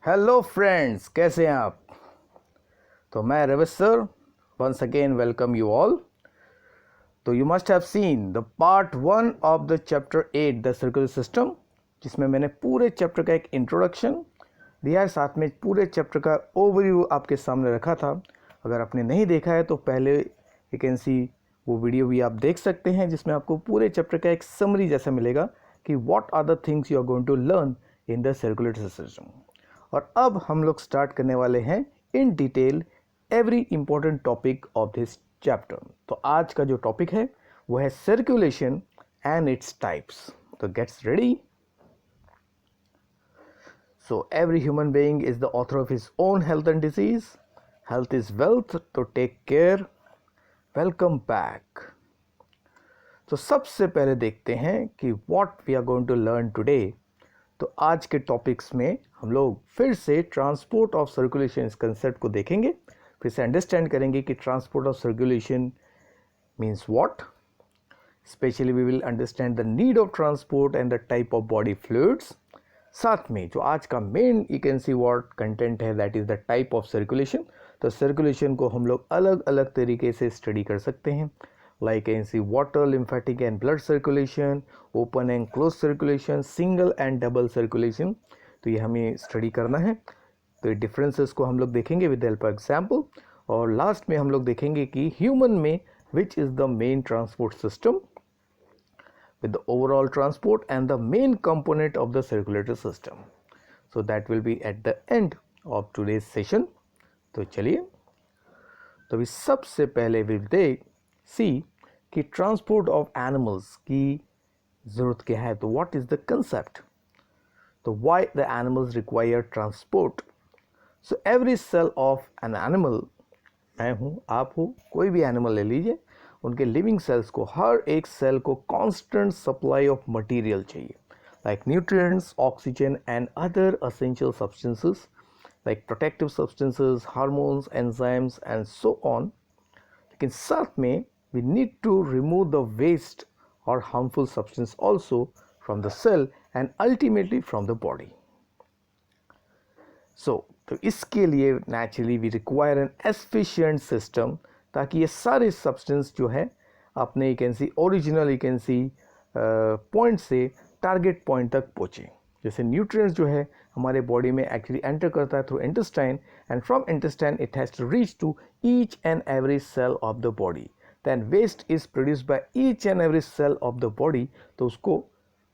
Hello friends, कैसे हैं आप। तो मैं Ravish sir once again welcome you all. तो you must have seen the part 1 of the chapter 8 the circular system, जिसमें मैंने पूरे चैप्टर का एक इंट्रोडक्शन दिया है, साथ में पूरे चैप्टर का ओवरव्यू आपके सामने रखा था। अगर आपने नहीं देखा है तो पहले यू कैन सी वो वीडियो भी आप देख सकते हैं, जिसमें आपको पूरे चैप्टर का एक समरी जैसा मिलेगा कि what are the things you are going to learn in the circulatory system. और अब हम लोग स्टार्ट करने वाले हैं in detail every important topic of this chapter. तो आज का जो टॉपिक है वो है सर्कुलेशन एंड इट्स टाइप्स। तो gets ready. So every human being is the author of his own health and disease. Health is wealth, तो take care. Welcome back. तो सबसे पहले देखते हैं कि what we are going to learn today. तो आज के टॉपिक्स में हम लोग फिर से ट्रांसपोर्ट ऑफ सर्कुलेशन इस कंसेप्ट को देखेंगे, फिर से अंडरस्टैंड करेंगे कि transport of circulation means what. Specially we will understand the need of transport and the type of body fluids. साथ में जो आज का main you can see what content है, that is the type of circulation. तो circulation को हम लोग अलग अलग तरीके से स्टडी कर सकते हैं, like you can see water, lymphatic and blood circulation, open and closed circulation, single and double circulation। तो ये हमें स्टडी करना है। तो डिफरेंसेस को हम लोग देखेंगे विद हेल्प ऑफ एग्जाम्पल, और लास्ट में हम लोग देखेंगे कि ह्यूमन में विच is the main transport system with the overall transport and the main component of the circulatory system. So that will be at the end of today's session। तो चलिए, तो अभी सबसे पहले विल देख सी कि ट्रांसपोर्ट ऑफ एनिमल्स की ज़रूरत क्या है। तो व्हाट इज़ द कंसेप्ट। तो why the animals require transport. So every cell of an animal, मैं हूँ, आप हो, कोई भी एनिमल ले लीजिए, उनके लिविंग सेल्स को, हर एक सेल को कांस्टेंट सप्लाई ऑफ मटेरियल चाहिए, like nutrients, oxygen and other essential substances like protective substances, hormones, enzymes and so on। लेकिन साथ में we need to remove the waste or harmful substance also from the cell and ultimately from the body। So तो इसके लिए naturally we require an efficient system, ताकि ये सारे substance जो है अपने you can see original you can see point से target point तक पहुँचे। जैसे न्यूट्रिएंट्स जो है हमारे बॉडी में एक्चुअली एंटर करता है through intestine, and from intestine it has to reach to each and every cell of the body. Then waste is produced by each and every cell of the body. तो उसको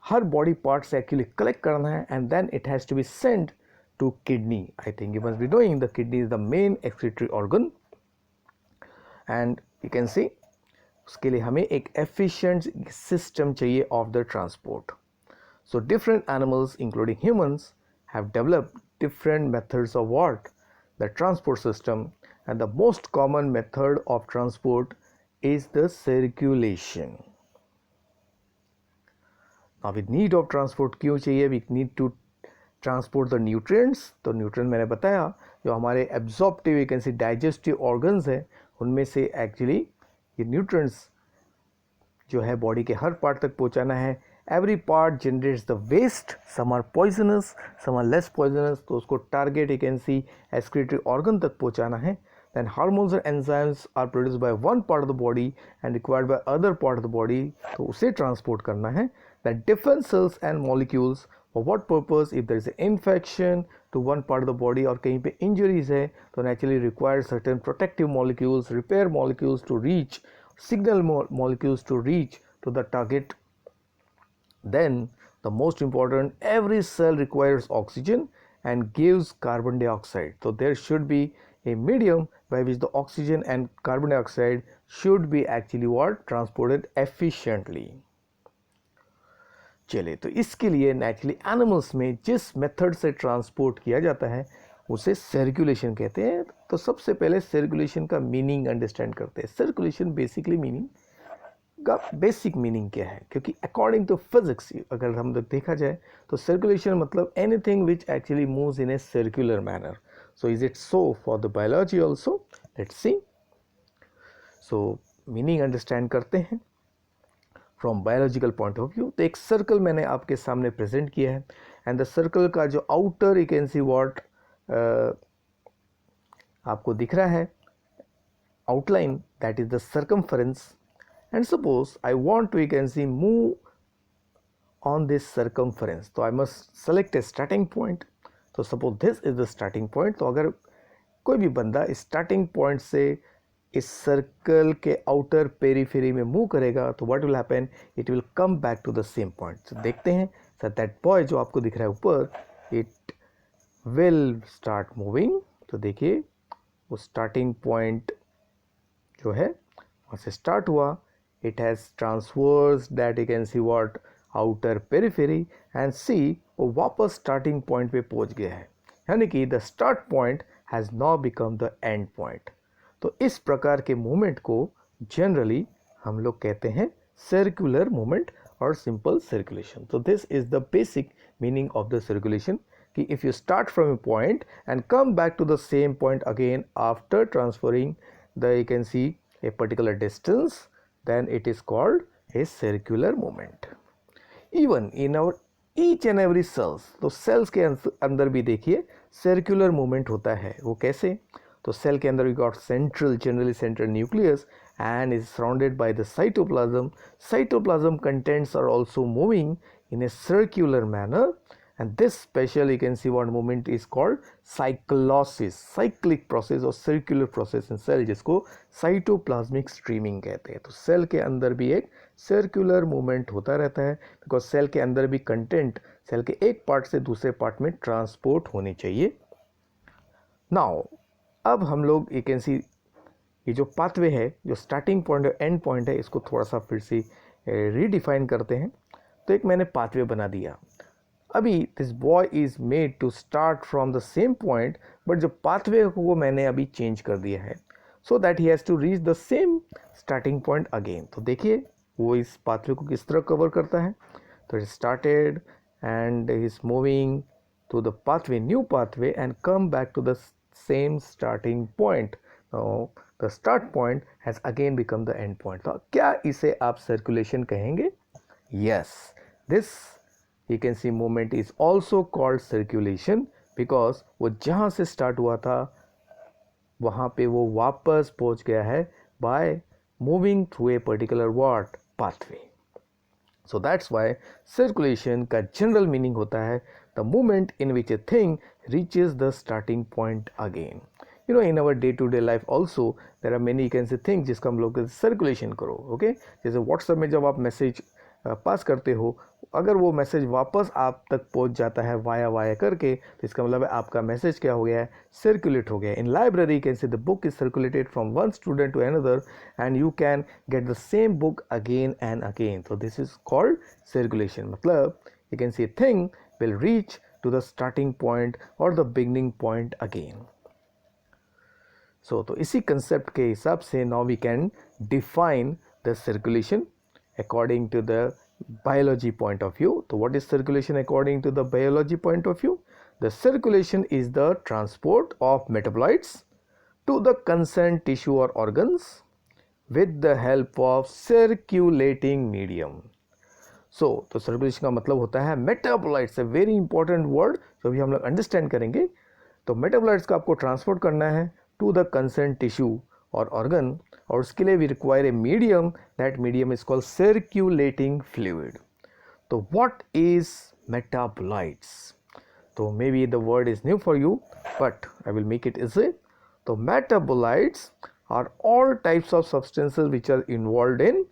हर body part से actually collect करना है, and then it has to be send to kidney. I think you must be knowing the kidney is the main excretory organ, and you can see उसके लिए हमें एक एफिशिएंट सिस्टम चाहिए of the transport. So different animals including humans have developed different methods of what? The transport system, and the most common method of transport is the circulation। Now with need of transport क्यों चाहिए? We need to transport the nutrients। तो nutrient मैंने बताया जो हमारे absorptive you can say digestive organs है, उनमें से actually ये nutrients जो है बॉडी के हर पार्ट तक पहुंचाना है। Every part generates the waste, some are poisonous, some are less poisonous। तो उसको target you can see excretory organ तक पहुंचाना है। Then hormones and enzymes are produced by one part of the body and required by other part of the body। तो उसे transport करना है। Then different cells and molecules for what purpose? If there is an infection to one part of the body और कहीं पे injuries है तो naturally require certain protective molecules, repair molecules to reach, signal molecules to reach to the target। Then the most important, every cell requires oxygen and gives carbon dioxide। So there should be a medium by which the oxygen and carbon dioxide should be actually what? Transported efficiently। चलिए, तो इसके लिए naturally animals में जिस method से transport किया जाता है उसे सर्कुलेशन कहते हैं। तो सबसे पहले सर्कुलेशन का मीनिंग अंडरस्टैंड करते हैं। सर्कुलेशन बेसिकली मीनिंग का बेसिक मीनिंग क्या है, क्योंकि अकॉर्डिंग टू फिजिक्स अगर हम लोग देखा जाए तो सर्कुलेशन मतलब anything which actually moves in a circular manner. So is it so for the biology also? Let's see. So meaning understand करते हैं from biological point of view. तो एक सर्कल मैंने आपके सामने प्रेजेंट किया है, एंड द सर्कल का जो outer you can see what आपको दिख रहा है outline, that is the circumference, and suppose I want to, you can see, move on this circumference, तो I must select a starting point. तो suppose this is the starting point. तो अगर कोई भी बंदा स्टार्टिंग पॉइंट से इस circle के आउटर पेरीफेरी में मूव करेगा तो what will happen, it will come back to the same point. तो देखते हैं सर, दैट बॉय जो आपको दिख रहा है ऊपर, इट विल स्टार्ट मूविंग. तो देखिए वो स्टार्टिंग पॉइंट जो है वहाँ से स्टार्ट हुआ. It has transverse that you can see what outer periphery and see वो वापस स्टार्टिंग पॉइंट पे पहुँच गया है, यानी कि the start point has now become the end point. तो इस प्रकार के मूवमेंट को जनरली हम लोग कहते हैं सर्कुलर मूवमेंट और सिंपल सर्कुलेशन. तो this is the basic meaning of the circulation कि if you start from a point and come back to the same point again after transferring the, you can see, a particular distance, then it is called a circular movement. Even in our each and every cells, तो cells के अंदर भी देखिए circular movement होता है. वो कैसे? तो सेल के अंदर we got central, generally central nucleus and is surrounded by the cytoplasm. Cytoplasm contents are also moving in a circular manner. And this special, you can see, what movement is called cyclosis, cyclic process और circular process in cell, जिसको cytoplasmic streaming कहते हैं. तो cell के अंदर भी एक circular movement होता रहता है, बिकॉज सेल के अंदर भी कंटेंट सेल के एक पार्ट से दूसरे पार्ट में ट्रांसपोर्ट होनी चाहिए. नाउ अब हम लोग, यू कैन सी, ये जो पाथवे है, जो स्टार्टिंग पॉइंट और एंड पॉइंट है, इसको थोड़ा सा फिर से रीडिफाइन करते हैं. तो एक मैंने पाथवे बना दिया. अभी this boy is made to start from the same point, but जो पाथवे को मैंने अभी चेंज कर दिया है so that he has to reach the same starting point again. तो देखिए वो इस पाथवे को किस तरह कवर करता है. तो it started and he is moving to the pathway, new pathway, and come back to the same starting point. The start point has again become the end point. तो क्या इसे आप सर्कुलेशन कहेंगे? Yes, this you can see movement is also called circulation because वो जहाँ से start हुआ था वहाँ पे वो वापस पहुँच गया है by moving through a particular what pathway. So that's why circulation का general meaning होता है the movement in which a thing reaches the starting point again. You know, in our day-to-day life also there are many, you can say, things जिसका हम लोग circulation करो. Okay, जैसे WhatsApp में जब आप मैसेज पास करते हो, अगर वो मैसेज वापस आप तक पहुंच जाता है वाया करके, तो इसका मतलब है आपका मैसेज क्या हो गया है, सर्कुलेट हो गया. In library can say the book is circulated from one student to another and you can get the same book again and again. तो दिस इज कॉल्ड सर्कुलेशन. मतलब you can see thing will reach to the starting point और the beginning point again. तो इसी concept के हिसाब से now we can define the circulation according to the biology point of view. So what is circulation according to the biology point of view? The circulation is the transport of metabolites to the concerned tissue or organs with the help of circulating medium. तो circulation का मतलब होता है metabolites, a very important word जो भी हम लोग understand करेंगे. तो metabolites का आपको transport करना है to the concerned tissue और organ, और उसके लिए we require a medium. That medium is called circulating fluid. तो what is metabolites? तो maybe the word is new for you, but I will make it easy. तो metabolites are all types of substances which are involved in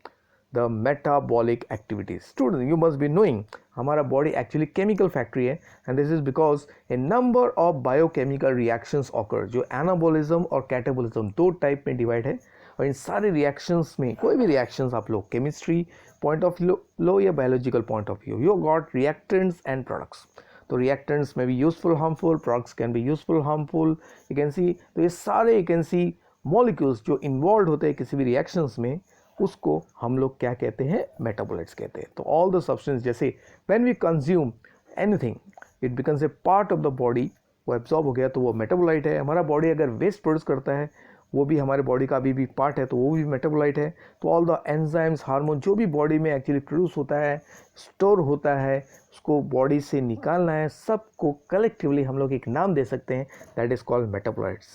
the metabolic activities. Students, you must be knowing हमारा body actually chemical factory है, and this is because a number of biochemical reactions occur. जो anabolism और catabolism दो type में divide है, और इन सारे reactions में कोई भी रिएक्शंस आप लोग केमिस्ट्री पॉइंट ऑफ लो या biological point of view, you got reactants and products. तो रिएक्टेंट्स में भी useful harmful, products can be useful harmful, you can सी. तो ये सारे यू कैन सी मॉलिक्यूल्स जो इन्वॉल्व होते हैं किसी भी रिएक्शंस में, उसको हम लोग क्या कहते हैं, मेटाबोलाइट्स कहते हैं. तो ऑल द सब्सटेंस, जैसे when we consume anything it becomes a part of the body, वो एब्जॉर्ब हो गया तो वो मेटाबोलाइट है. हमारा बॉडी अगर वेस्ट प्रोड्यूस करता है वो भी हमारे बॉडी का अभी भी पार्ट है, तो वो भी मेटाबोलाइट है। तो ऑल द एंजाइम्स, हार्मोन जो भी बॉडी में एक्चुअली प्रोड्यूस होता है, स्टोर होता है, उसको बॉडी से निकालना है, सबको कलेक्टिवली हम लोग एक नाम दे सकते हैं, दैट इज कॉल्ड मेटाबोलाइट्स।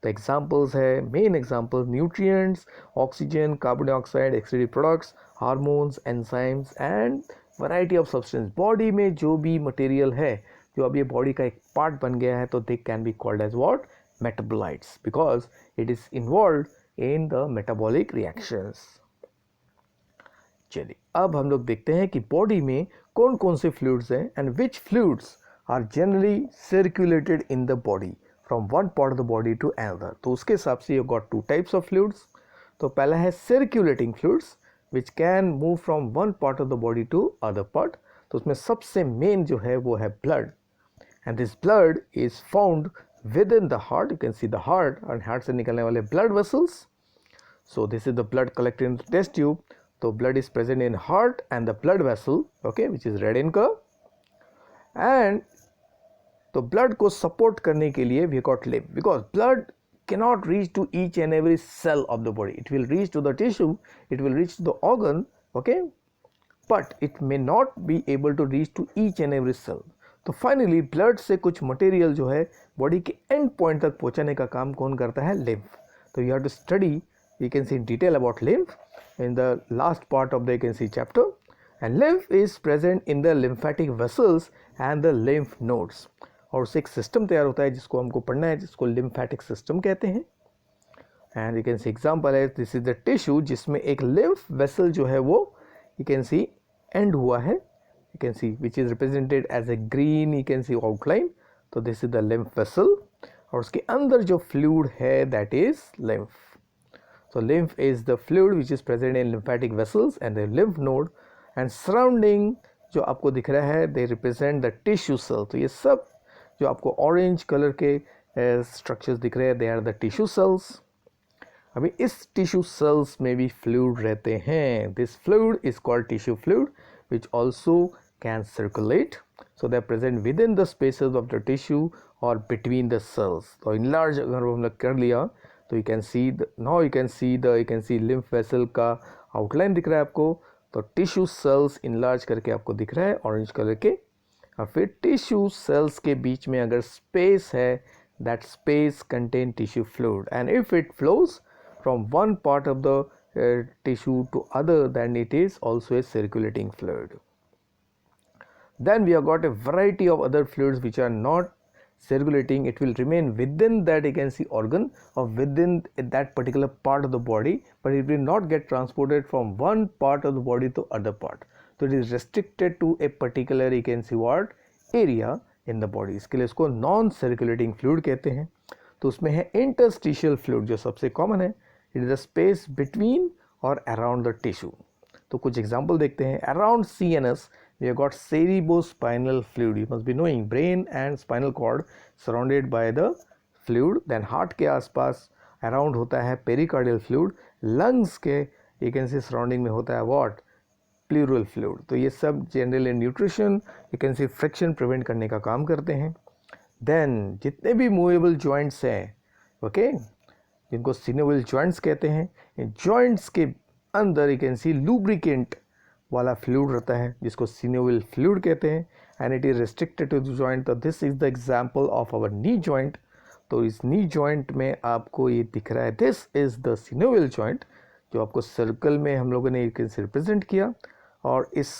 तो एग्जाम्पल्स है, main example nutrients, oxygen, carbon dioxide, excreted products, hormones, enzymes and variety of substance. Body में जो भी मटेरियल है जो अब ये बॉडी का एक पार्ट बन गया है, तो they can be called as what, metabolites, because it is involved in the metabolic reactions। चलिए अब हम लोग देखते हैं कि बॉडी में कौन कौन से फ्लूइड्स हैं and which fluids are generally circulated in the body from one part of the body to another. तो उसके हिसाब से you got two types of fluids. तो पहला है circulating fluids which can move from one part of the body to other part. तो उसमें सबसे मेन जो है वो है blood, and this blood is found within the heart. You can see the heart, and heart से निकलने वाले blood vessels. So this is the blood collected in the test tube. So blood is present in heart and the blood vessel, okay, which is red in color. And तो blood को support करने के लिए we got lymph, because blood cannot reach to each and every cell of the body. It will reach to the tissue, it will reach to the organ, okay, but it may not be able to reach to each and every cell. तो finally blood से कुछ material जो है body के and point तक पहुंचाने का काम कौन करता है, लिम्फ। तो you have to study, you can see in detail about lymph in the last part of the you can see chapter. And lymph is present in the lymphatic vessels and the lymph nodes. और उससे एक system तैयार होता है जिसको हमको पढ़ना है, जिसको लिम्फेटिक सिस्टम कहते हैं। And you can C example है, दिस इज द टिश्यू जिसमें एक लिम्फ वेसल जो है वो यू कैन सी एंड हुआ है, you can see which is represented as a green you can see outline. तो this is the lymph vessel और उसके अंदर जो fluid है that is lymph. So lymph is the fluid which is present in lymphatic vessels and the lymph node, and surrounding जो आपको दिख रहा है they represent the tissue cell. तो ये सब जो आपको orange color के structures दिख रहे हैं they are the tissue cells. अभी इस tissue cells में भी fluid रहते हैं. This fluid is called tissue fluid which also can circulate. So they are present within the spaces of the tissue or between the cells. तो enlarge अगर हम लोग कर लिया तो you can see now you can see lymph vessel का outline दिख रहा है आपको। तो tissue cells enlarge करके आपको दिख रहा है orange color के, और फिर tissue cells के बीच में अगर space है that space contain tissue fluid, and if it flows from one part of the tissue to other, then it is also a circulating fluid. Then we have got a variety of other fluids which are not circulating. It will remain within that you can see organ or within that particular part of the body, but it will not get transported from one part of the body to other part. So it is restricted to a particular you can see what area in the body. इसके लिए इसको non circulating fluid कहते हैं। तो उसमें है interstitial fluid जो सबसे common है, it is the space between or around the tissue. तो कुछ एग्जाम्पल देखते हैं। Around CNS we have got cerebrospinal fluid. You must be knowing brain and spinal cord surrounded by the fluid. Then heart के आसपास around होता है pericardial fluid. lungs के you can see surrounding में होता है what, pleural fluid. तो ये सब general in nutrition you can see friction prevent करने का काम करते हैं। Then जितने भी movable joints हैं, okay, जिनको सिनोवियल जॉइंट्स कहते हैं, इन जॉइंट्स के अंदर यू कैन सी लुब्रिकेंट वाला फ्लूइड रहता है जिसको सिनोवियल फ्लूइड कहते हैं, and it is restricted to the joint. तो this is the example of our knee joint. तो इस नी जॉइंट में आपको ये दिख रहा है, this is the synovial joint जो आपको सर्कल में हम लोगों ने यू कैन सी रिप्रेजेंट किया। और इस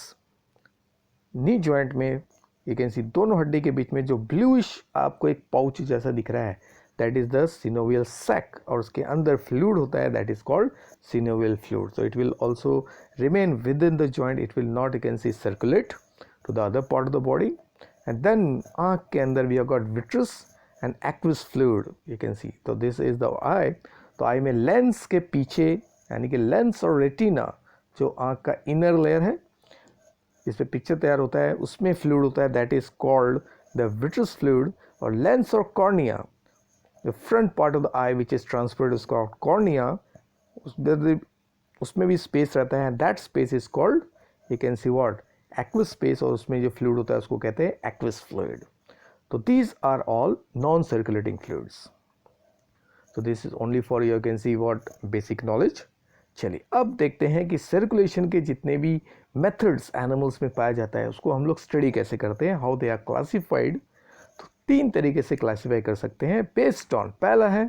नी जॉइंट में यू कैन सी दोनों हड्डी के बीच में जो ब्लूइश आपको एक पाउच जैसा दिख रहा है, that is the synovial sac, और उसके अंदर fluid होता है that is called synovial fluid. So it will also remain within the joint, it will not you can see circulate to the other part of the body. And then आँख के अंदर we have got vitreous and aqueous fluid you can see. तो this is the eye. तो आई में lens के पीछे यानी कि लेंस और रेटिना जो आँख का इनर लेयर है इस पे पिक्चर तैयार होता है, उसमें फ्लूइड होता है that is called the vitreous fluid. और लेंस और cornea the front part of the eye which is transferred is called cornea, उसमें भी स्पेस रहता है, that space is called you can see what aqueous space, और उसमें जो fluid होता है उसको कहते हैं aqueous fluid. तो these are all non circulating fluids. So this is only for you can see what basic knowledge. चलिए अब देखते हैं कि सर्कुलेशन के जितने भी मेथड्स एनिमल्स में पाया जाता है उसको हम लोग स्टडी कैसे करते हैं, हाउ दे आर क्लासिफाइड। तो 3 तरीके से क्लासिफाई कर सकते हैं बेस्ड ऑन, पहला है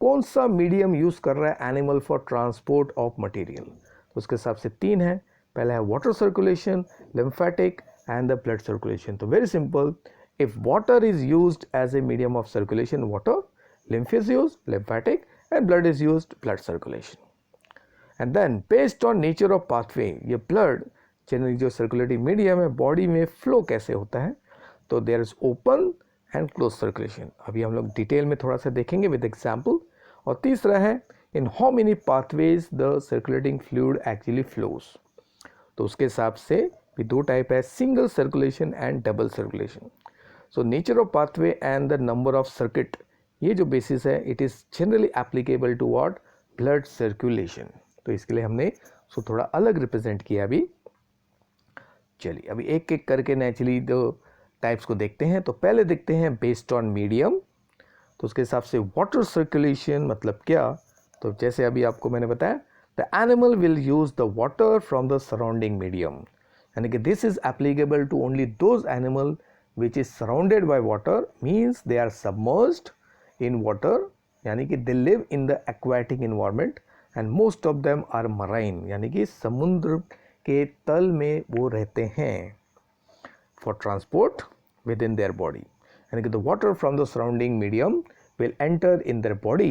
कौन सा मीडियम यूज़ कर रहा है animal for transport of material, तो उसके हिसाब से 3 है। पहला है water circulation, lymphatic and the blood circulation. तो very simple, if water is used as a medium of circulation, water, lymph is used, lymphatic, and blood is used, blood circulation. And then based on nature of pathway, ये blood generally जो circulating medium है body में flow कैसे होता है, तो there is open and close circulation. अभी हम लोग डिटेल में थोड़ा सा देखेंगे विद एग्जाम्पल। और तीसरा है in how many pathways the circulating fluid actually flows. तो उसके हिसाब से भी 2 टाइप है, single circulation and double circulation. So nature of pathway and the number of circuit, ये जो बेसिस है it is generally applicable to what, blood circulation. तो इसके लिए हमने उसको थोड़ा अलग रिप्रेजेंट किया अभी। चलिए अभी एक एक करके नेचुरली दो टाइप्स को देखते हैं। तो पहले देखते हैं बेस्ड ऑन मीडियम। तो उसके हिसाब से वाटर सर्कुलेशन मतलब क्या, तो जैसे अभी आपको मैंने बताया the animal will use the water from the surrounding medium, यानी कि this is applicable to only those animal which is surrounded by water, means they are submerged in water, यानी कि they live in the aquatic environment and most of them are marine, यानी कि समुद्र के तल में वो रहते हैं for transport within their body, यानी कि the water from the surrounding medium will enter in their body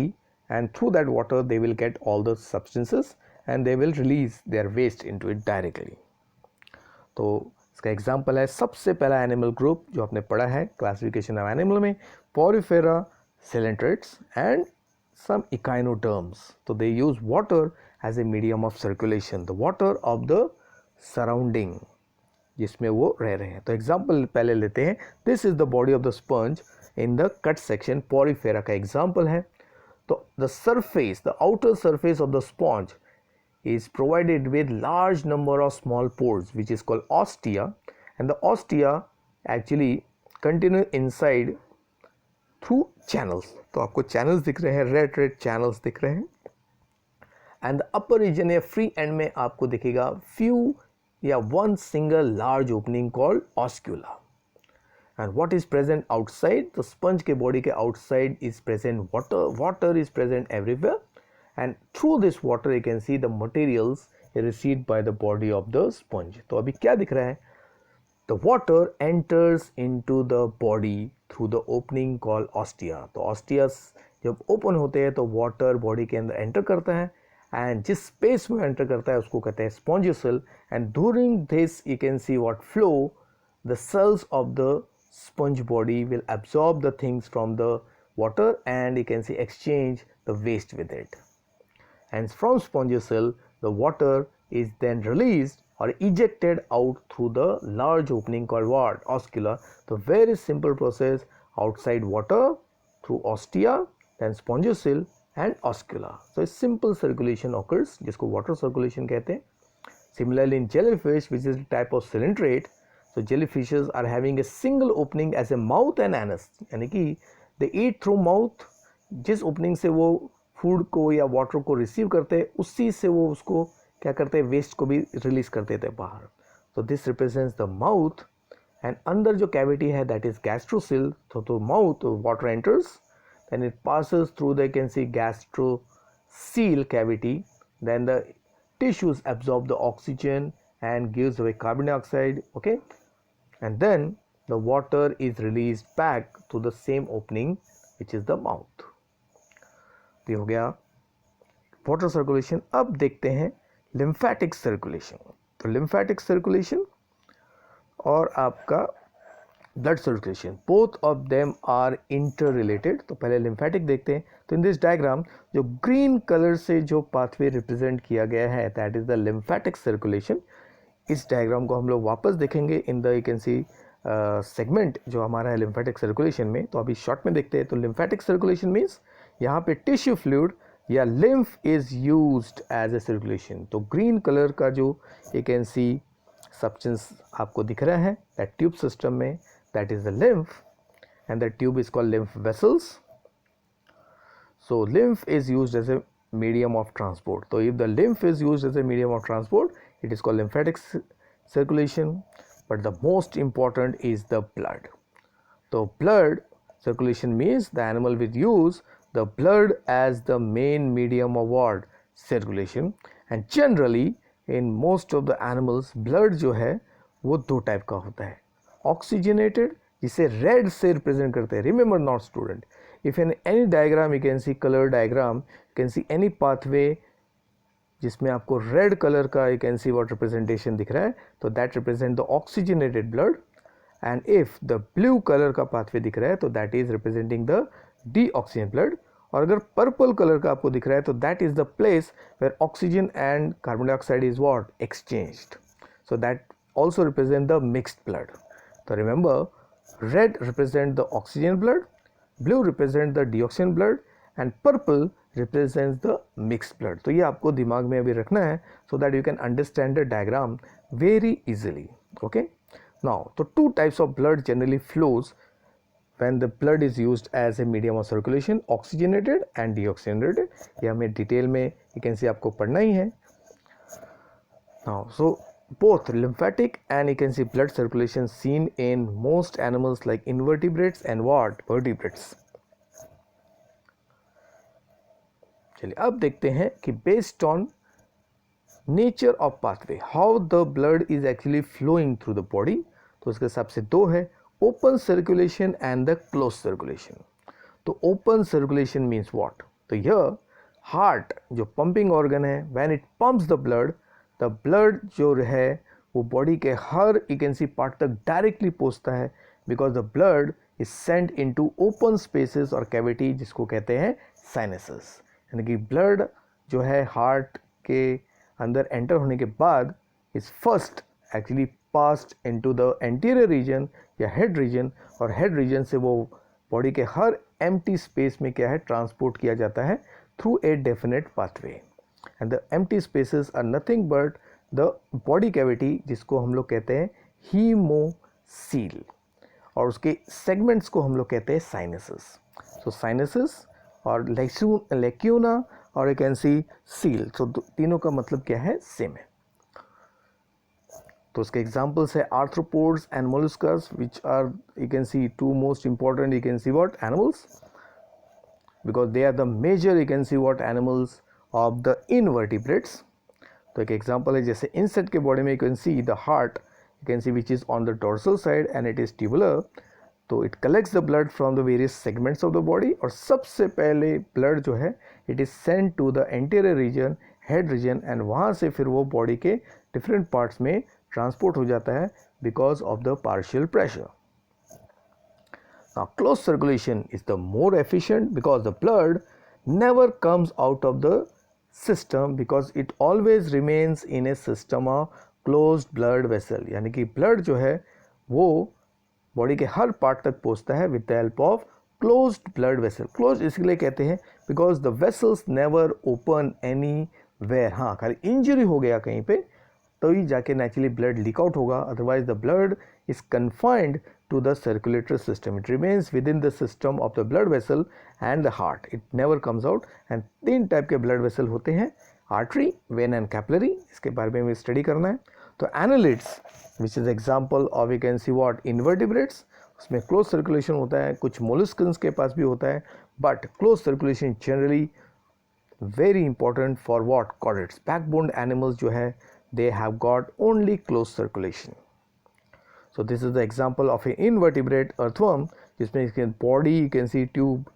and through that water they will get all the substances and they will release their waste into it directly. तो इसका example है सबसे पहला animal group जो आपने पढ़ा है classification of animal में, Porifera, coelenterids and some echinoderms. So they use water as a medium of circulation, the water of the surrounding जिसमें वो रह रहे हैं। तो एग्जाम्पल पहले लेते हैं, this is the body of the sponge in the cut section, Porifera का एग्जाम्पल है। तो the surface, the outer surface of the sponge is provided with large number of small pores which is called ostia, and the ostia actually continue inside through channels. तो आपको channels दिख रहे हैं, red channels दिख रहे हैं, and the upper region या free end में आपको दिखेगा few या one single large opening called oscula. And what is present outside? The sponge के body के outside is present water. Water is present everywhere, and through this water you can see the materials received by the body of the sponge. तो अभी क्या दिख रहा है? The water enters into the body through the opening called ostia. तो ostia जब open होते हैं तो वाटर बॉडी के अंदर एंटर करता है, एंड जिस स्पेस में एंटर करता है उसको कहते हैं spongocoel, and during this you can see what flow the cells of the sponge body will absorb the things from the water and you can see exchange the waste with it, and from spongiocell the water is then released or ejected out through the large opening called what? Oscula. So very simple process, outside water through ostia, then spongiocell and oscula. So a simple circulation occurs जिसको water circulation कहते हैं. Similarly in jellyfish, which is a type of coelenterate, so jellyfishes are having a single opening as a mouth and anus, यानी कि they eat through mouth, जिस opening से वो food को या वाटर को रिसीव करते हैं उसी से वो उसको क्या करते हैं, वेस्ट को भी रिलीज कर देते हैं बाहर. तो this represents the mouth, and अंदर जो कैविटी है दैट इज गैस्ट्रोसिल. तो mouth water enters, then it passes through the can see gastrocoel cavity, then the tissues absorb the oxygen and gives away carbon dioxide, okay, and then the water is released back to the same opening which is the mouth. तो ये हो गया water circulation. अब देखते हैं lymphatic circulation. तो lymphatic circulation और आपका blood circulation, both of them are interrelated. तो पहले लिम्फेटिक देखते हैं. तो इन दिस डायग्राम जो ग्रीन कलर से जो पाथवे रिप्रेजेंट किया गया है that is the lymphatic circulation. इस डायग्राम को हम लोग वापस देखेंगे in the you can see segment जो हमारा है लिम्फेटिक सर्कुलेशन में. तो अभी शॉर्ट में देखते हैं. तो लिम्फेटिक सर्कुलेशन मीन्स यहाँ पे टिश्यू फ्लूइड या lymph is used as a circulation. तो ग्रीन कलर का जो यू कैन सी सब्सटेंस आपको दिख रहा है दैट ट्यूब सिस्टम में, that is the lymph, and the tube is called lymph vessels. So lymph is used as a medium of transport. So if the lymph is used as a medium of transport, it is called lymphatic circulation. But the most important is the blood. So blood circulation means the animal will use the blood as the main medium of what? Circulation. And generally in most of the animals blood जो है वो दो type का होता है. Oxygenated जिसे red से represent करते हैं. Remember not student, if in any diagram you can see color diagram, you can see any pathway जिसमें आपको रेड कलर का you can see what representation दिख रहा है, तो that represent the oxygenated blood. And if the blue color का pathway दिख रहा है तो that is representing the deoxygenated blood. और अगर पर्पल कलर का आपको दिख रहा है तो that is the place where oxygen and carbon dioxide is what? Exchanged. So that also represent the mixed blood. So remember, red represent the oxygen blood, blue represent the deoxygen blood and purple represents the mixed blood. तो ये आपको दिमाग में अभी रखना है so that you can understand the diagram very easily. Okay. Now, so two types of blood generally flows when the blood is used as a medium of circulation, oxygenated and deoxygenated. ये हमें detail में you can see आपको पढ़ना ही है. Now, so both lymphatic and you can see blood circulation seen in most animals like invertebrates and what? Vertebrates. चलिए अब देखते हैं कि based on nature of pathway, how the blood is actually flowing through the body. तो उसके हिसाब से दो है, open circulation and the closed circulation. तो open circulation means what? तो here heart जो pumping organ है, when it pumps the blood जो है वो body के हर you can see part तक directly पहुंचता है because the blood is sent into open spaces और cavity जिसको कहते हैं sinuses. यानी कि blood जो है heart के अंदर एंटर होने के बाद is first actually passed into the anterior region या head region और head region से वो बॉडी के हर empty space में क्या है ट्रांसपोर्ट किया जाता है through a definite pathway. And the empty spaces are nothing but the body cavity जिसको हम लोग कहते हैं hemocoel और उसके segments को हम लोग कहते हैं sinuses. So sinuses और lacuna और you can see seal. So तीनों का मतलब क्या है? सेम है. तो उसके एग्जांपल्स है arthropods and molluscas which are you can see two most important you can see what animals because they are the major you can see what animals of the invertebrates. तो एक example है जैसे insect के body में you can see the heart you can see which is on the dorsal side and it is tubular. तो it collects the blood from the various segments of the body और सबसे पहले blood जो है it is sent to the anterior region, head region and वहाँ से फिर वो body के different parts में transport हो जाता है because of the partial pressure. Now closed circulation is the more efficient because the blood never comes out of the system because it always remains in a system of closed blood vessel. यानी कि blood जो है वो body के हर part तक पहुंचता है with the help of closed blood vessel. Close इसलिए कहते हैं because the vessels never open anywhere. हाँ खाली इंजरी हो गया कहीं पे तो ही जाके नेचुरली ब्लड लीक आउट होगा. Otherwise the blood is confined to the circulatory system. It remains within the system of the blood vessel and the heart. It never comes out. And तीन type के blood vessel होते हैं, artery, when and capillary. इसके बारे में study करना है. तो annelids which is example of you can see what invertebrates उसमें closed circulation होता है, कुछ molluscans के पास भी होता है but closed circulation generally very important for what chordates. backbone animals जो है they have got only closed circulation. So this is the example of an invertebrate earthworm जिसमें इसके body you can see tube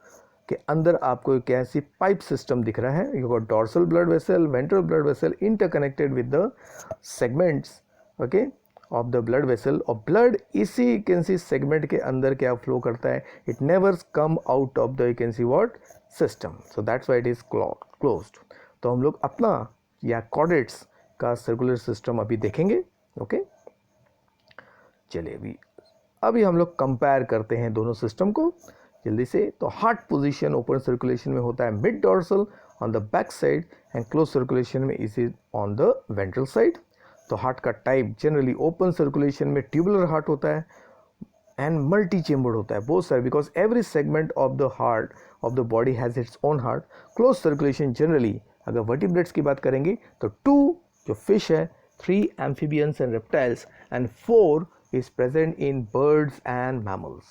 के अंदर आपको कैसी pipe system दिख रहा है. you got dorsal blood vessel, ventral blood vessel interconnected with the segments okay of the blood vessel और blood इसी you can see segment के अंदर क्या flow करता है. it never come out of the you can see what system. So that's why it is closed. तो हम लोग अपना या chordates का circular system अभी देखेंगे. ओके चलिए अभी हम लोग कंपेयर करते हैं दोनों सिस्टम को जल्दी से. तो हार्ट पोजीशन ओपन सर्कुलेशन में होता है mid dorsal on the back side and close circulation में is on the ventral side. तो हार्ट का टाइप जनरली ओपन सर्कुलेशन में ट्यूबुलर हार्ट होता है एंड मल्टी चेम्बर्ड होता है, बहुत सारे, because every segment of the heart of the body has its own heart. Close circulation generally, अगर वर्टिब्रेट्स की बात करेंगे तो 2 जो फिश है, 3 amphibians and reptiles and 4 is present in birds and mammals.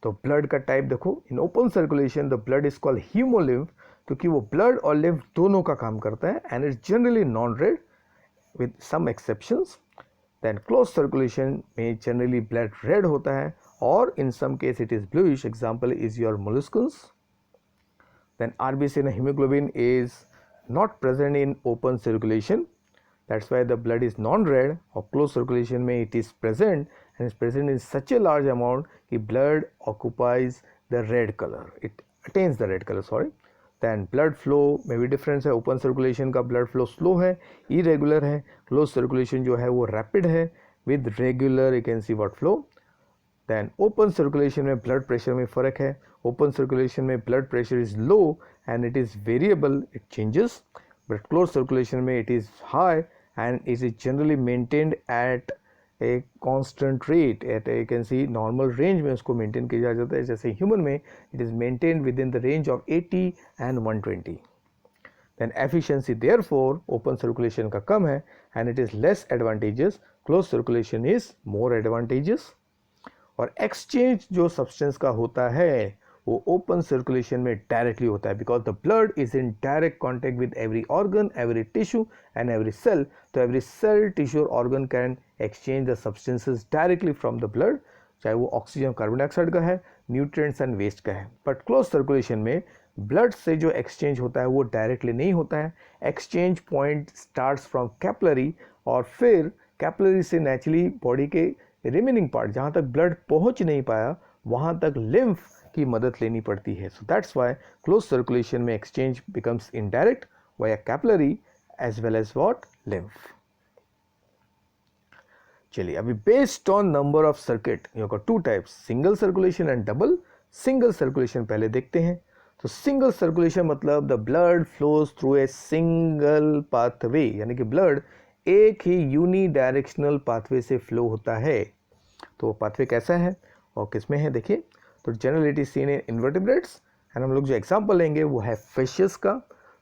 तो ब्लड का टाइप देखो, in open circulation the blood is called haemolymph, क्योंकि वो ब्लड और लिम्फ दोनों का काम करता है, and it's generally non red with some exceptions. Then close circulation में जनरली ब्लड रेड होता है, और in some case it is bluish. Example is your molluscs. Then RBC and hemoglobin is not present in open circulation, that's why the blood is non-red. or close circulation में it is present, and is present in such a large amount कि blood occupies the red color, it attains the red color, sorry. then blood flow में भी difference है, open circulation का blood flow slow है, irregular है, close circulation जो है वो rapid है with regular you can see what flow. then open circulation में blood pressure में फ़र्क है. open circulation में blood pressure is low and it is variable, it changes, but closed circulation में it is high and it is generally maintained at a constant rate, at a you can see normal range में उसको maintain किया जाता है. जैसे human में it is maintained within the range of 80 and 120. then efficiency therefore open circulation का कम है and it is less advantageous, closed circulation is more advantageous. और एक्सचेंज जो सब्सटेंस का होता है वो ओपन सर्कुलेशन में डायरेक्टली होता है, because the blood is in direct contact with every organ, every tissue and every cell. तो एवरी सेल, टिश्यू और organ can exchange the substances directly from the blood, चाहे वो ऑक्सीजन, कार्बन डाइऑक्साइड का है, nutrients and waste का है. But close circulation में blood से जो एक्सचेंज होता है वो डायरेक्टली नहीं होता है. Exchange point starts from capillary, और फिर कैपिलरी से नेचुरली बॉडी के रिमेनिंग पार्ट जहाँ तक ब्लड पहुँच नहीं पाया वहाँ तक लिम्फ की मदद लेनी पड़ती है. So that's why close circulation में exchange becomes indirect via capillary as well as what, lymph. चलिए अभी based on number of circuit you got 2 types, single circulation and double. Single circulation पहले देखते हैं. तो सिंगल सर्कुलेशन मतलब the blood flows through a single pathway, यानी कि blood एक ही यूनी डायरेक्शनल पाथवे से फ्लो होता है. तो वो पाथवे कैसा है और किसमें है देखिए. तो generally it is seen in invertebrates, and हम लोग जो एग्जांपल लेंगे वो है फिशेस का.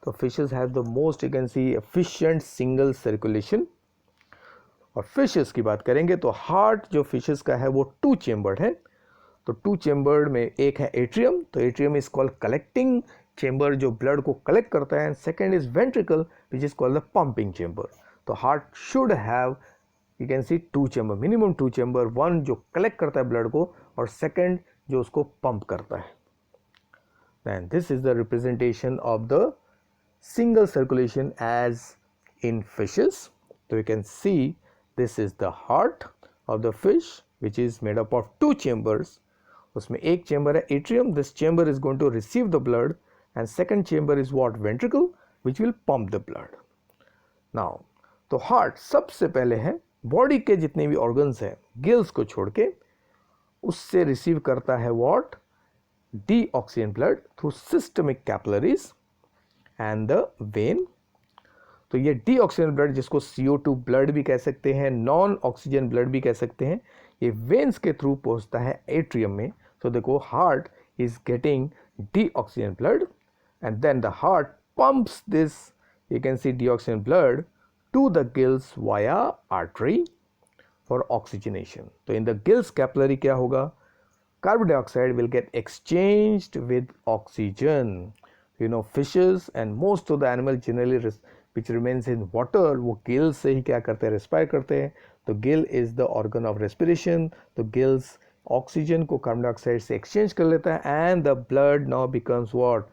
तो fishes have the most you can C efficient single circulation. और फिशेस की बात करेंगे तो हार्ट जो फिशेस का है वो 2 चेम्बर्ड है. तो 2 चेम्बर्ड में एक है एट्रियम, तो atrium is called collecting chamber जो ब्लड को कलेक्ट करता है, and second is ventricle which is called the pumping chamber. तो heart should have you can see 2 chamber, minimum 2 chamber, one जो कलेक्ट करता है ब्लड को और सेकेंड जो उसको पंप करता है. then this is the representation of the single circulation as in fishes. so you can see this is the heart of the fish which is made up of 2 chambers. उसमें एक chamber है atrium, this chamber is going to receive the blood, and second chamber is what, ventricle, which will pump the blood. now तो heart सबसे पहले है body के जितने भी ऑर्गन्स हैं गिल्स को छोड़ के, उससे रिसीव करता है what, डीऑक्सीजन blood through systemic capillaries and the when. तो ये डीऑक्सीजन ब्लड जिसको CO2 ब्लड भी कह सकते हैं, नॉन ऑक्सीजन ब्लड भी कह सकते हैं, ये वेन्स के थ्रू पहुंचता है एट्रियम में. तो देखो heart is getting deoxygen blood and then the heart pumps this you can see deoxygen blood to the gills via artery for oxygenation. तो in the gills capillary क्या होगा, carbon dioxide will get exchanged with oxygen. You know fishes and most of the animal generally which remains in water वो gills से ही क्या करते हैं, respire करते हैं. तो gill is the organ of respiration. तो gills oxygen को carbon dioxide से exchange कर लेता है and the blood now becomes what,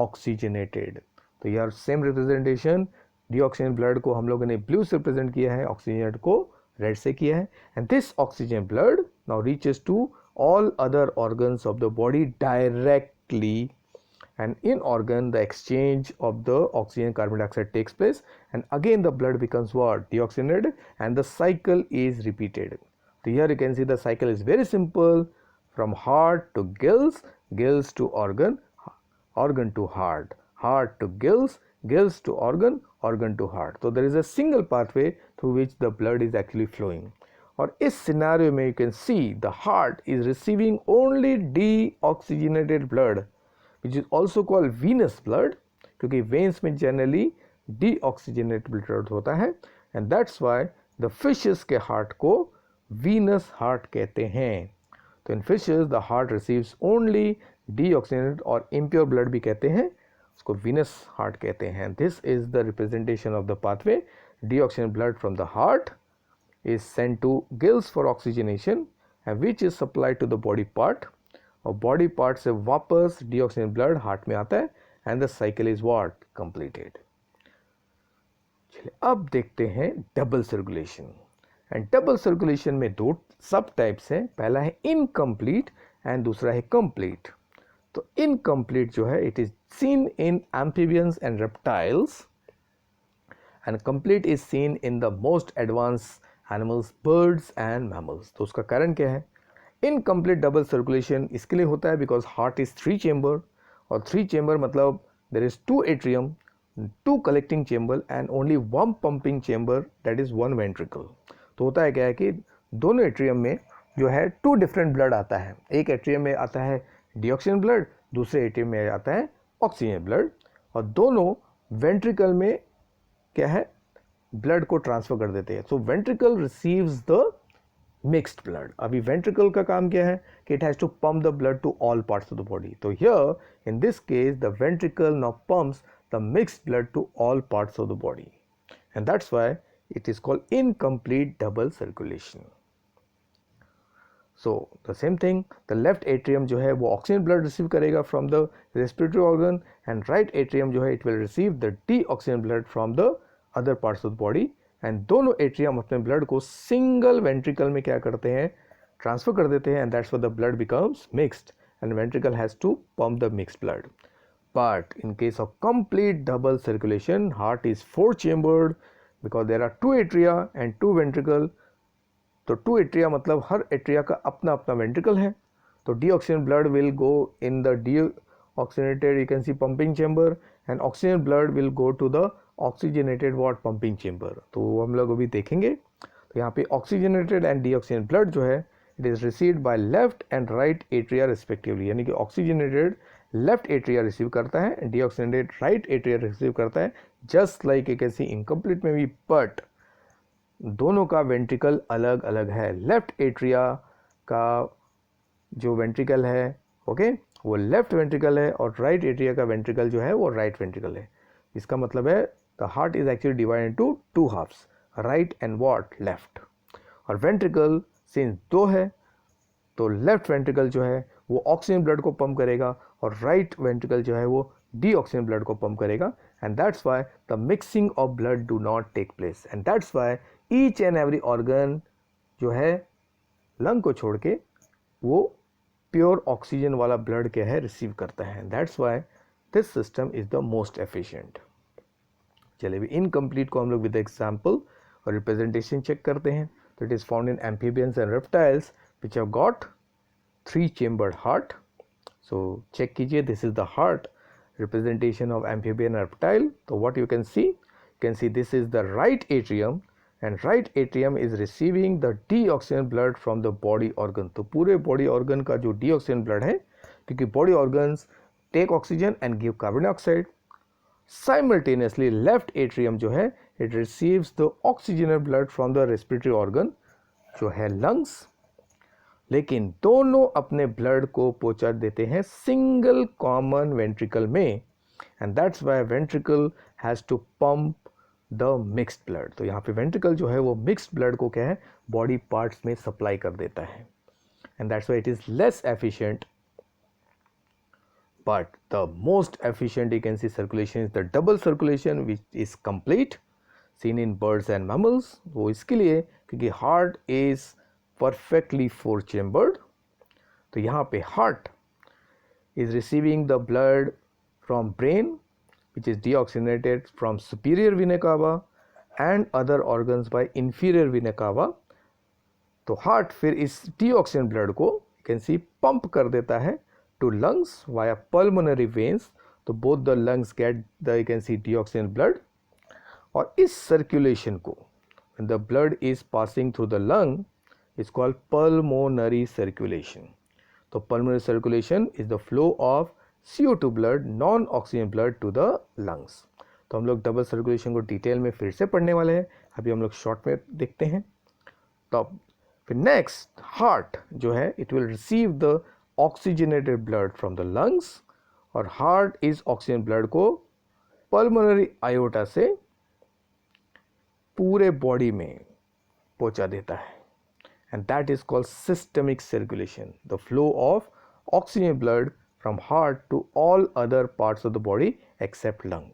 oxygenated. तो यार same representation, डीऑक्सीजन ब्लड को हम लोगों ने ब्लू से रिप्रेजेंट किया है, ऑक्सीजन को रेड से किया है, and this oxygen blood now reaches to all other organs of the body directly, and in organ the exchange of the oxygen carbon dioxide takes place and again the blood becomes what, deoxygenated, and the cycle is repeated. तो here you can see the cycle is very simple, from heart to gills, gills to organ, organ to heart, heart to gills, gills to organ, organ to heart. So there is a single pathway through which the blood is actually flowing. और इस scenario में you can see the heart is receiving only deoxygenated blood which is also called venous blood, क्योंकि veins में generally deoxygenated blood होता है, and that's why the fishes के heart को venous heart कहते हैं। तो in fishes the heart receives only deoxygenated और इम्प्योर ब्लड भी कहते हैं, उसको वीनस हार्ट कहते हैं। This is the representation of the pathway. Deoxygenated blood from the heart is sent to gills for oxygenation and which is supplied to the body part, और body part से वापस deoxygenated blood heart में आता है and the cycle is what completed। चलिए अब देखते हैं double circulation. And double circulation में दो सब टाइप्स हैं, पहला है इनकम्प्लीट एंड दूसरा है कंप्लीट। तो इनकम्प्लीट जो है it is seen in amphibians and reptiles and complete is seen in the most advance animals, birds and mammals. तो उसका कारण क्या है? इनकम्प्लीट डबल सर्कुलेशन इसके लिए होता है बिकॉज हार्ट इज 3 चेंबर, और 3 चेंबर मतलब there is 2 atrium, 2 collecting chamber and only 1 pumping chamber, that is 1 ventricle. तो होता है क्या है कि दोनों एट्रियम में जो है 2 डिफरेंट ब्लड आता है, एक एट्रियम में आता है डीऑक्सीजन ब्लड, दूसरे एट्रियम में आता है ऑक्सीजन ब्लड, और दोनों वेंट्रिकल में क्या है ब्लड को ट्रांसफर कर देते हैं। So ventricle receives the mixed blood. अभी वेंट्रिकल का काम क्या है कि it has to pump the blood to all parts of the body. तो here in this case the ventricle now pumps the mixed blood to all parts of the body and that's why it is called incomplete double circulation. So the same thing, the left atrium जो है वो oxygen blood receive करेगा from the respiratory organ and right atrium जो है it will receive the deoxygen blood from the other parts of the body, and दोनों atrium अपने blood को single ventricle में क्या करते हैं, ट्रांसफर कर देते हैं, and that's why the blood becomes mixed and ventricle has to pump the mixed blood. But in case of complete double circulation heart is 4 chambered because there are 2 atria and 2 ventricle. तो 2 atria मतलब हर atria का अपना अपना ventricle है। तो deoxygen blood will go in the deoxygenated you can see pumping chamber and oxygen blood will go to the oxygenated what pumping chamber. तो वो हम लोग अभी देखेंगे। तो यहाँ पे ऑक्सीजनेटेड एंड डीऑक्सीजन ब्लड जो है it is received by left and right atria respectively, यानी कि ऑक्सीजनेटेड लेफ्ट एट्रिया रिसीव करता है and deoxygenated right atria receive करता है, just like you can C incomplete में भी, बट दोनों का वेंट्रिकल अलग अलग है। लेफ्ट एट्रिया का जो वेंट्रिकल है ओके वो लेफ्ट वेंट्रिकल है और राइट एट्रिया का वेंट्रिकल जो है वो राइट वेंट्रिकल है। इसका मतलब है the heart is actually divided into 2 halves, right and what left. और वेंट्रिकल सिंस 2 है तो लेफ्ट वेंट्रिकल जो है वो ऑक्सीजन ब्लड को पंप करेगा और राइट वेंट्रिकल जो है वो डीऑक्सीजन ब्लड को पंप करेगा, and that's why the mixing of blood do not take place, and that's why each and every organ जो है लंग को छोड़ के वो प्योर ऑक्सीजन वाला ब्लड क्या है रिसीव करता है। That's why this system is the most efficient. चलिए भी इनकम्प्लीट को हम लोग विद एग्जाम्पल और रिप्रेजेंटेशन चेक करते हैं। तो it is found in amphibians and reptiles which have got 3 chambered heart. So check कीजिए, this is the heart representation of amphibian reptile. So what you can see this is the right atrium and right atrium is receiving the deoxygen blood from the body organ. तो पूरे body organ का जो deoxygen blood है, क्योंकि body organs take oxygen and give carbon dioxide, simultaneously left atrium जो है it receives the oxygenated blood from the respiratory organ जो है lungs, लेकिन दोनों अपने ब्लड को पहुंचा देते हैं सिंगल कॉमन वेंट्रिकल में, and that's why ventricle has to pump the mixed blood. तो यहाँ पे वेंट्रिकल जो है वो मिक्स्ड ब्लड को क्या है बॉडी पार्ट्स में सप्लाई कर देता है, and that's why it is less efficient, but the most efficient you can C circulation is the double circulation which is complete seen in birds and mammals. वो इसके लिए क्योंकि हार्ट इज perfectly 4 chambered। तो यहाँ पे heart is receiving the blood from brain which is deoxygenated from superior vena cava and other organs by inferior vena cava। तो heart फिर इस deoxygen blood को you can see pump कर देता है to lungs via pulmonary veins। तो both the lungs get the you can see deoxygen blood, और इस circulation को when the blood is passing through the lung is called pulmonary circulation. तो pulmonary circulation is the flow of CO2 blood, non-oxygen blood to the lungs. तो हम लोग double circulation को detail में फिर से पढ़ने वाले हैं, अभी हम लोग शॉर्ट में देखते हैं. तो फिर नेक्स्ट हार्ट जो है, it will receive the oxygenated blood from the lungs, और हार्ट इस ऑक्सीजन ब्लड को पल्मोनरी आयोटा से पूरे बॉडी में पहुंचा देता है, and that is called systemic circulation, the flow of oxygen blood from heart to all other parts of the body except lung.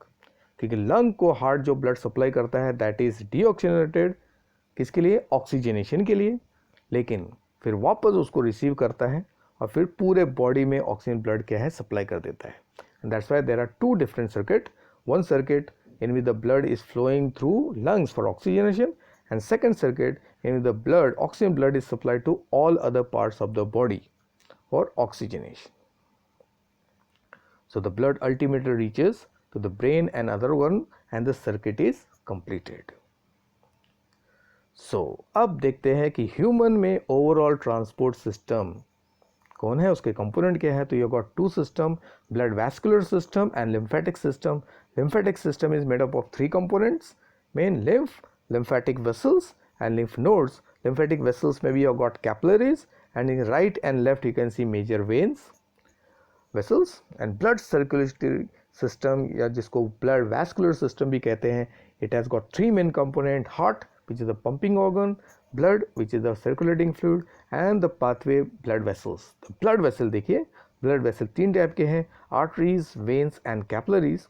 क्योंकि लंग को हार्ट जो ब्लड सप्लाई करता है दैट इज डीऑक्सीजनेटेड, किसके लिए? ऑक्सीजनेशन के लिए, लेकिन फिर वापस उसको रिसीव करता है और फिर पूरे बॉडी में ऑक्सीजन ब्लड क्या है सप्लाई कर देता है. And that's why there are two different circuit, one circuit in which the blood is flowing through lungs for oxygenation, and second circuit in which the blood, oxygen blood, is supplied to all other parts of the body for oxygenation. So the blood ultimately reaches to the brain and other organ and the circuit is completed. So अब देखते हैं कि human में overall transport system कौन है, उसके component क्या है. तो you got two system, blood vascular system and lymphatic system. Lymphatic system is made up of three components: main lymph, lymphatic vessels, and lymph nodes. Lymphatic vessels में भी you got capillaries, and in right and left you can see major veins, vessels, and blood circulatory system या जिसको blood vascular system भी कहते हैं. It has got three main component: heart, which is the pumping organ; blood, which is the circulating fluid; and the pathway blood vessels. The blood vessel देखिए, blood vessel तीन type के हैं: arteries, veins, and capillaries.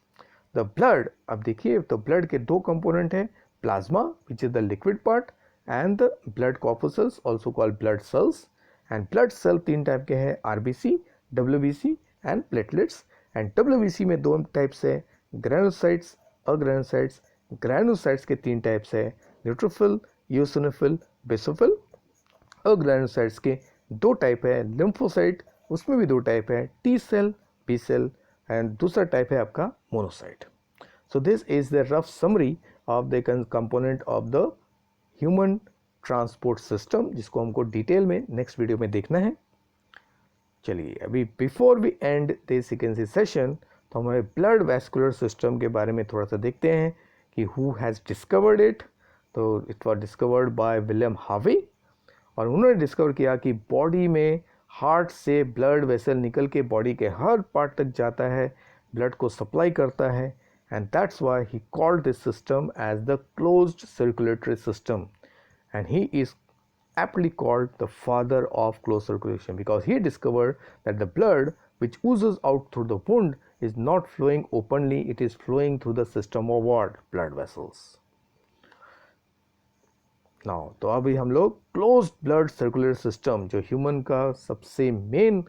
The blood, अब देखिए तो blood के दो component हैं: plasma which is the liquid part and the blood corpuscles also called blood cells. And blood cell तीन टाइप के हैं: RBC, WBC and platelets. And WBC में दो टाइप्स है: ग्रैनुसाइट्स, अग्रैनुसाइट्स. ग्रैनुसाइट्स के तीन टाइप्स है: न्यूट्रोफिल, यूसिनोफिल, बेसोफिल. अग्रैनुसाइट्स के दो टाइप है: लिम्फोसाइट, उसमें भी दो टाइप है: T cell, B cell, and दूसरा टाइप है आपका monocyte. So this is the rough summary of the component of the human transport system, जिसको हमको डिटेल में नेक्स्ट वीडियो में देखना है. चलिए अभी before we end this sequency session, तो हमारे ब्लड वैस्कुलर सिस्टम के बारे में थोड़ा सा देखते हैं कि हु हैज़ डिस्कवर्ड इट. तो it was discovered by William Harvey, और उन्होंने डिस्कवर किया कि बॉडी में हार्ट से ब्लड वेसल निकल के बॉडी के हर पार्ट तक जाता है, ब्लड को सप्लाई करता है, and that's why he called this system as the closed circulatory system. And he is aptly called the father of closed circulation because he discovered that the blood which oozes out through the wound is not flowing openly, it is flowing through the system of what? Blood vessels. Now तो अभी हम लोग closed blood circular system, जो human का सबसे main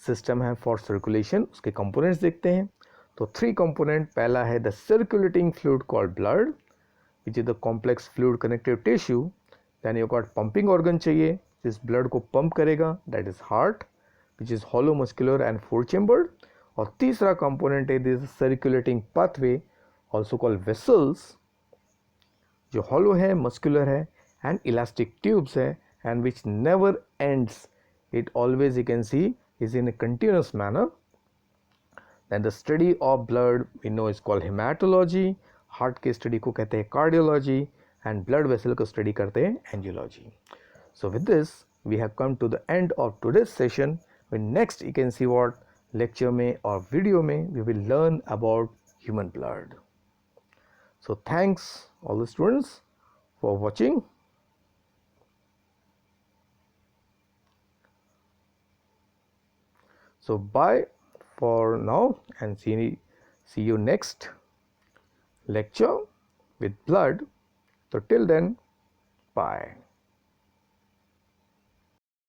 system है for circulation, उसके components देखते हैं. तो थ्री कंपोनेंट, पहला है the circulating fluid called blood which is the complex fluid connective tissue. Then you got pumping organ चाहिए जिस ब्लड को पंप करेगा, that is heart which is hollow muscular and four chambered. और तीसरा component है this circulating pathway also called vessels, जो hollow है, muscular है and elastic tubes hai, and which never ends. It always, you can see, is in a continuous manner. Then the study of blood we know is called hematology. Heart के study को कहते हैं cardiology, and blood vessel को study करते हैं angiology. So with this we have come to the end of today's session. When next you can see what lecture में और video में we will learn about human blood. So thanks all the students for watching. So bye for now, and see you next lecture with blood. So till then, bye.